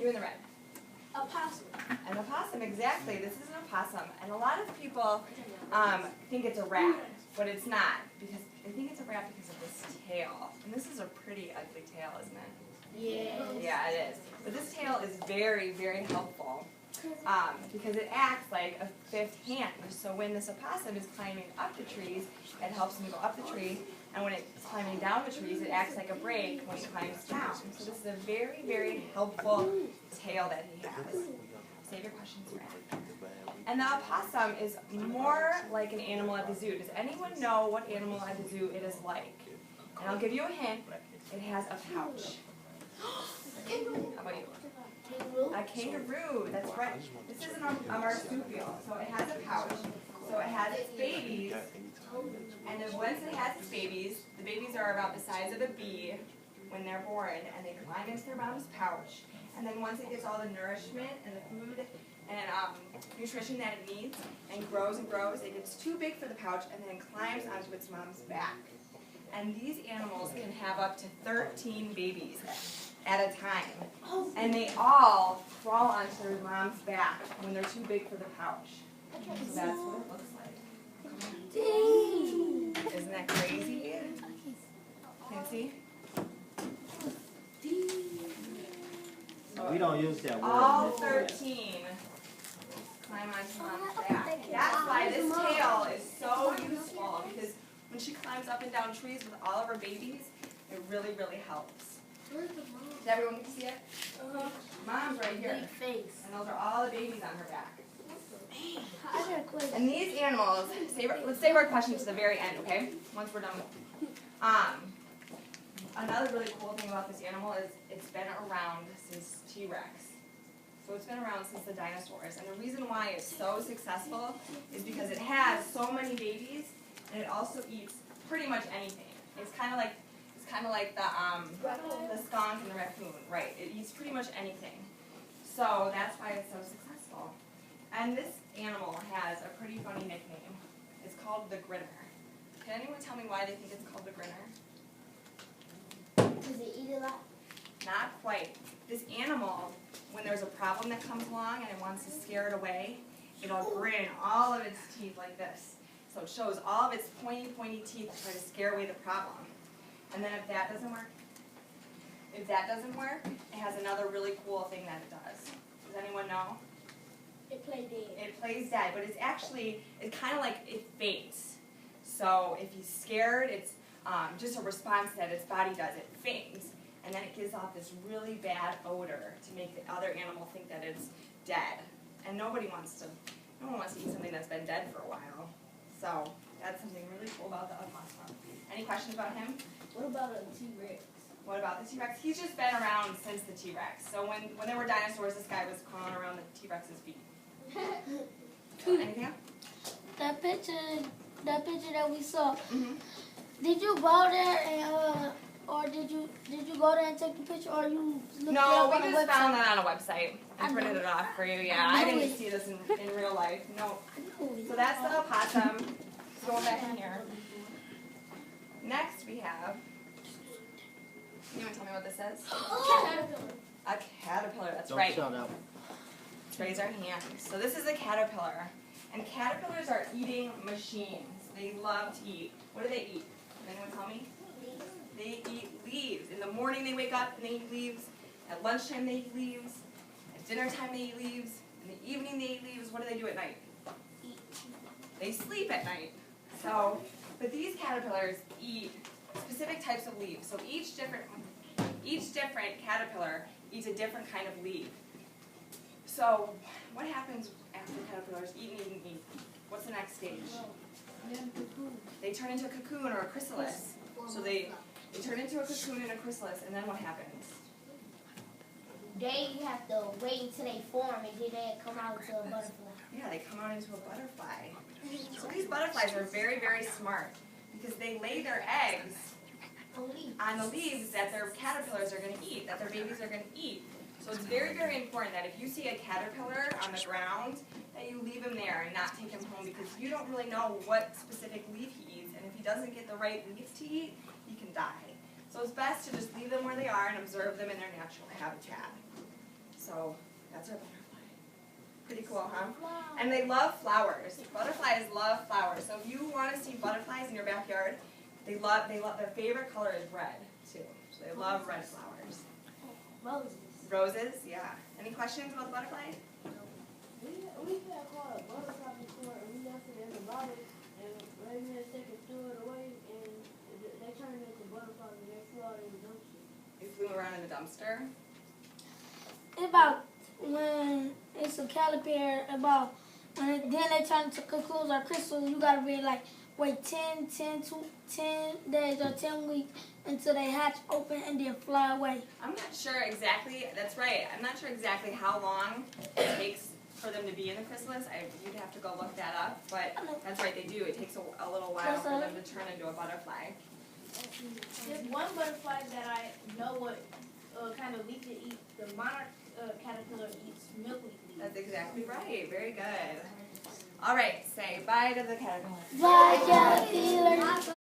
You're in the red. Opossum. An opossum, exactly. This is an opossum. And a lot of people think it's a rat, but it's not. Because they think it's a rat because of this tail. And this is a pretty ugly tail, isn't it? Yes. Yeah, it is. But this tail is very, very helpful because it acts like a fifth hand. So when this opossum is climbing up the trees, it helps him go up the tree. And when it's climbing down the trees, it acts like a brake when it climbs down. So this is a very, very helpful tail that he has. Save your questions, Randy. And the opossum is more like an animal at the zoo. Does anyone know what animal at the zoo it is like? And I'll give you a hint. It has a pouch. How about you? A kangaroo, that's right. This is a marsupial, so it has a pouch. So it has its babies, and then once it has its babies, the babies are about the size of a bee when they're born, and they climb into their mom's pouch. And then once it gets all the nourishment and the food and nutrition that it needs, and grows, it gets too big for the pouch, and then climbs onto its mom's back. And these animals can have up to 13 babies at a time. And they all crawl onto their mom's back when they're too big for the pouch. So that's what it looks like. Isn't that crazy? Can you see? We don't use that word. All 13 climb onto mom's back. That's why this tail is so useful, because when she climbs up and down trees with all of her babies, it really, really helps. Does everyone get to see it? Mom's right here. Big face. And those are all the babies on her back. I got a question. And these animals, let's save our question to the very end, okay? Once we're done with them. Another really cool thing about this animal is it's been around since T-Rex. So it's been around since the dinosaurs. And the reason why it's so successful is because it has so many babies, and it also eats pretty much anything. It's kind of like the skunk and the raccoon, right? It eats pretty much anything. So that's why it's so successful. And this animal has a pretty funny nickname. It's called the grinner. Can anyone tell me why they think it's called the grinner? Does it eat a lot? Not quite. This animal, when there's a problem that comes along and it wants to scare it away, it'll grin all of its teeth like this. So it shows all of its pointy teeth to try to scare away the problem. And then if that doesn't work, it has another really cool thing that it does. Does anyone know? It plays dead. It plays dead, but it's kind of like it faints. So if he's scared, it's just a response that its body does. It faints, and then it gives off this really bad odor to make the other animal think that it's dead. And no one wants to eat something that's been dead for a while. So that's something really cool about the opossum. Any questions about him? What about a T-Rex? What about the T-Rex? He's just been around since the T-Rex. So when there were dinosaurs, this guy was crawling around the T-Rex's feet. Anything else? That picture that we saw. Mm-hmm. Did you go there and or did you go there and take the picture, or you looked it No, up we on a just website? found that on a website and I printed know. it off for you. Yeah, I didn't see this in real life. No. So that's the opossum. Let's go back in here. Next we have. You want to tell me what this is? Caterpillar. A caterpillar. That's Don't right. shut up. Let's raise our hands. So this is a caterpillar. And caterpillars are eating machines. They love to eat. What do they eat? Can anyone tell me? They eat leaves. In the morning they wake up and they eat leaves. At lunchtime they eat leaves. At dinner time they eat leaves. In the evening they eat leaves. What do they do at night? They sleep at night. So, but these caterpillars eat specific types of leaves. So each different caterpillar eats a different kind of leaf. So what happens after caterpillars eat? What's the next stage? They turn into a cocoon or a chrysalis. So they turn into a cocoon and a chrysalis, and then what happens? They have to wait until they form, and then they come out to a butterfly. Yeah, they come out into a butterfly. So these butterflies are very, very smart because they lay their eggs on the leaves that their caterpillars are going to eat, that their babies are going to eat. So it's very, very important that if you see a caterpillar on the ground, that you leave him there and not take him home, because you don't really know what specific leaf he eats, and if he doesn't get the right leaf to eat, he can die. So it's best to just leave them where they are and observe them in their natural habitat. So that's our butterfly. Pretty cool, huh? And they love flowers. Butterflies love flowers. So if you want to see butterflies in your backyard, they love their favorite color is red too. So they love red flowers. Roses. Roses, yeah. Any questions about the butterfly? We got caught a butterfly before and we left it in the bottle and Raymond second threw it away and they turned into butterflies and they flew out in the dumpster. You flew around in the dumpster. About when it's a caliper, about when then they turn to cocoons or crystals, you gotta be like wait 10 days or 10 weeks until they hatch open and then fly away. I'm not sure exactly, that's right, I'm not sure exactly how long it takes for them to be in the chrysalis. You'd have to go look that up, but that's right, they do. It takes a little while for them to turn into a butterfly. There's one butterfly that I know what kind of leaf it eats. The monarch caterpillar eats milkweed leaves. That's exactly right, very good. All right, say bye to the caterpillar. Bye, caterpillar.